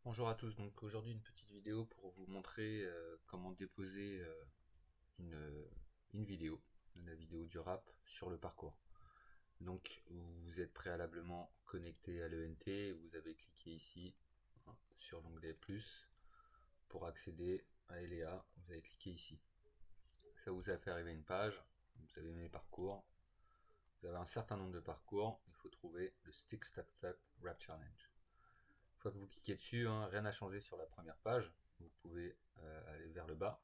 Bonjour à tous, donc aujourd'hui une petite vidéo pour vous montrer comment déposer une, une vidéo, la vidéo du rap sur le parcours. Donc vous êtes préalablement connecté à l'ENT, vous avez cliqué ici hein, sur l'onglet plus pour accéder à LEA, vous avez cliqué ici. Ça vous a fait arriver une page, vous avez mes parcours, vous avez un certain nombre de parcours, il faut trouver le Stick Stack Stack Rap Challenge. Une fois que vous cliquez dessus, hein, rien n'a changé sur la première page. Vous pouvez aller vers le bas.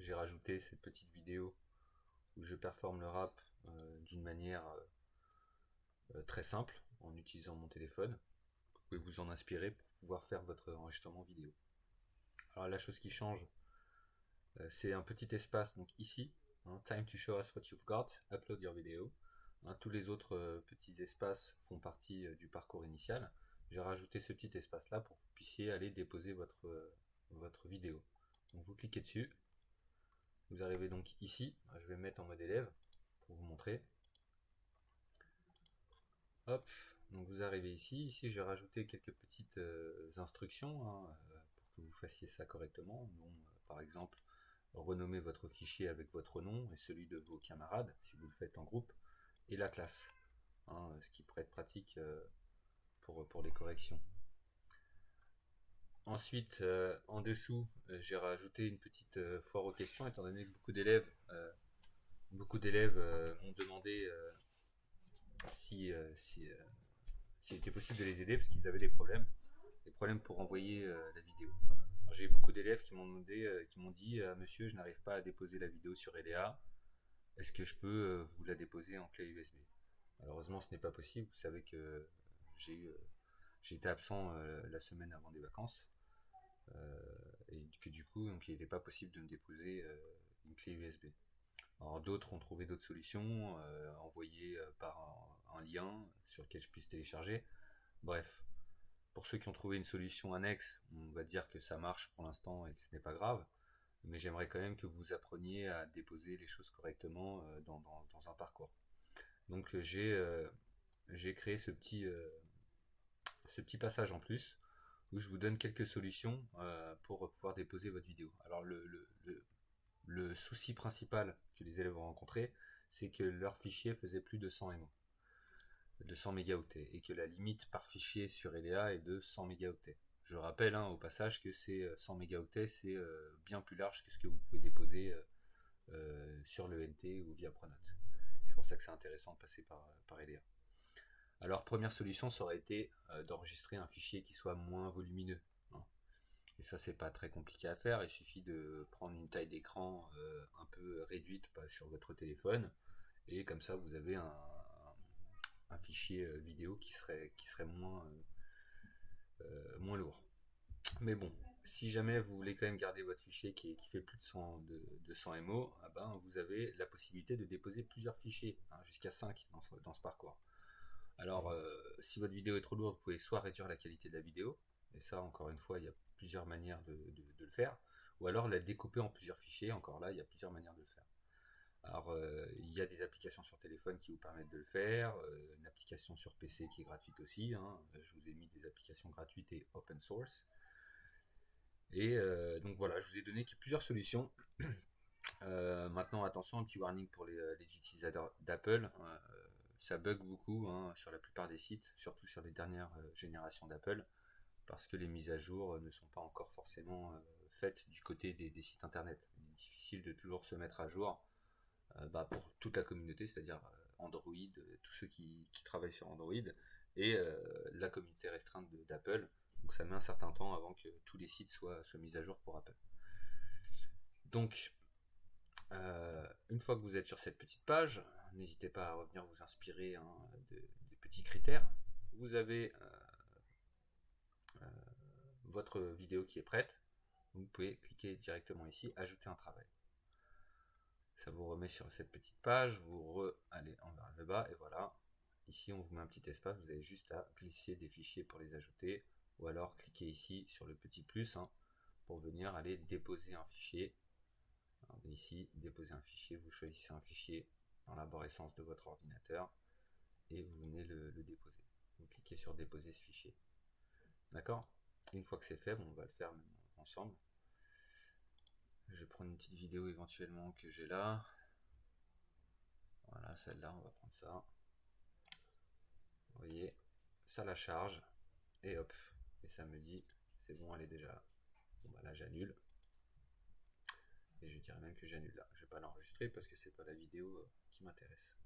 J'ai rajouté cette petite vidéo où je performe le rap d'une manière très simple en utilisant mon téléphone. Vous pouvez vous en inspirer pour pouvoir faire votre enregistrement vidéo. Alors la chose qui change, c'est un petit espace donc ici. Hein, Time to show us what you've got, upload your video. Hein, tous les autres petits espaces font partie du parcours initial. J'ai rajouté ce petit espace là pour que vous puissiez aller déposer votre vidéo. Donc vous cliquez dessus, vous arrivez donc ici, je vais me mettre en mode élève pour vous montrer. Hop, donc vous arrivez ici j'ai rajouté quelques petites instructions hein, pour que vous fassiez ça correctement. Donc, par exemple, renommer votre fichier avec votre nom et celui de vos camarades si vous le faites en groupe, et la classe, hein, ce qui pourrait être pratique pour les corrections. Ensuite, en dessous, j'ai rajouté une petite foire aux questions, étant donné que beaucoup d'élèves m'ont demandé s'il était possible de les aider parce qu'ils avaient des problèmes pour envoyer la vidéo. J'ai beaucoup d'élèves qui m'ont demandé, qui m'ont dit Monsieur, je n'arrive pas à déposer la vidéo sur EDA, est-ce que je peux vous la déposer en clé USB? Malheureusement, ce n'est pas possible. Vous savez que j'ai été absent la semaine avant des vacances et que du coup, donc, il n'était pas possible de me déposer une clé USB. Alors d'autres ont trouvé d'autres solutions, envoyées par un lien sur lequel je puisse télécharger. Bref, pour ceux qui ont trouvé une solution annexe, on va dire que ça marche pour l'instant et que ce n'est pas grave. Mais j'aimerais quand même que vous appreniez à déposer les choses correctement dans un parcours. Donc j'ai créé ce petit passage en plus où je vous donne quelques solutions pour pouvoir déposer votre vidéo. Alors le souci principal que les élèves ont rencontré, c'est que leur fichier faisait plus de 100 MO, de 100 mégaoctets, et que la limite par fichier sur LEA est de 100 mégaoctets. Je rappelle au passage que ces 100 mégaoctets, c'est bien plus large que ce que vous pouvez déposer sur le NT ou via Pronote. C'est pour ça que c'est intéressant de passer par LEA. Alors, première solution, ça aurait été d'enregistrer un fichier qui soit moins volumineux. Hein. Et ça, c'est pas très compliqué à faire. Il suffit de prendre une taille d'écran un peu réduite sur votre téléphone. Et comme ça, vous avez un fichier vidéo qui serait moins lourd. Mais bon, si jamais vous voulez quand même garder votre fichier qui fait plus de 100 MO, ah ben, vous avez la possibilité de déposer plusieurs fichiers, hein, jusqu'à 5 dans ce parcours. Alors, si votre vidéo est trop lourde, vous pouvez soit réduire la qualité de la vidéo, et ça, encore une fois, il y a plusieurs manières de le faire, ou alors la découper en plusieurs fichiers, encore là, il y a plusieurs manières de le faire. Alors, il y a des applications sur téléphone qui vous permettent de le faire, une application sur PC qui est gratuite aussi, hein. Je vous ai mis des applications gratuites et open source. Et donc voilà, je vous ai donné plusieurs solutions. Maintenant, attention, un petit warning pour les utilisateurs d'Apple. Ça bug beaucoup hein, sur la plupart des sites, surtout sur les dernières générations d'Apple, parce que les mises à jour ne sont pas encore forcément faites du côté des sites internet. Il est difficile de toujours se mettre à jour pour toute la communauté, c'est-à-dire Android, tous ceux qui travaillent sur Android, et la communauté restreinte d'Apple. Donc ça met un certain temps avant que tous les sites soient mis à jour pour Apple. Donc, une fois que vous êtes sur cette petite page, n'hésitez pas à revenir vous inspirer hein, des petits critères. Vous avez votre vidéo qui est prête. Vous pouvez cliquer directement ici, ajouter un travail. Ça vous remet sur cette petite page, vous allez en vers le bas et voilà. Ici, on vous met un petit espace, vous avez juste à glisser des fichiers pour les ajouter ou alors cliquer ici sur le petit plus hein, pour venir aller déposer un fichier. Alors, ici, déposer un fichier, vous choisissez un fichier dans l'arborescence de votre ordinateur et vous venez le déposer. Vous cliquez sur déposer ce fichier. D'accord? Une fois que c'est fait, bon, on va le faire même ensemble. Je vais prendre une petite vidéo éventuellement que j'ai là. Voilà, celle-là, on va prendre ça. Vous voyez, ça la charge. Et hop. Et ça me dit, c'est bon, elle est déjà là. Bon, bah là, j'annule. Et je dirais même que j'annule là. Je vais pas l'enregistrer parce que c'est pas la vidéo qui m'intéresse.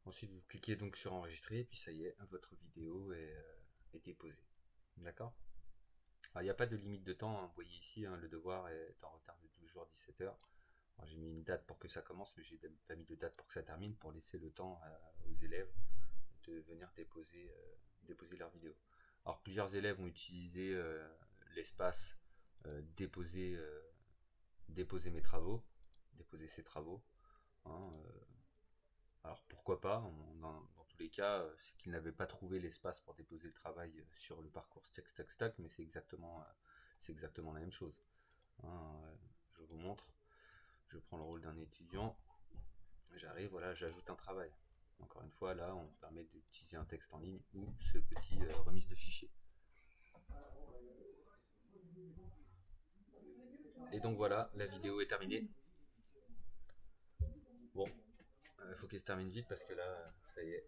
Ensuite, vous cliquez donc sur enregistrer, et puis ça y est, votre vidéo est déposée. D'accord? Alors, il n'y a pas de limite de temps, hein. Vous voyez ici, hein, le devoir est en retard de 12 jours 17 heures. J'ai mis une date pour que ça commence, mais j'ai pas mis de date pour que ça termine, pour laisser le temps aux élèves de venir déposer leur vidéo. Alors plusieurs élèves ont utilisé l'espace déposer, déposer mes travaux, déposer ses travaux, hein, alors pourquoi pas, dans tous les cas, c'est qu'ils n'avaient pas trouvé l'espace pour déposer le travail sur le parcours stack stack stack, mais c'est exactement la même chose. Hein, je vous montre, je prends le rôle d'un étudiant, j'arrive, voilà, j'ajoute un travail. Encore une fois, là, on me permet d'utiliser un texte en ligne ou ce petit remise de fichier. Et donc voilà, la vidéo est terminée. Bon, il faut qu'elle se termine vite parce que là, ça y est.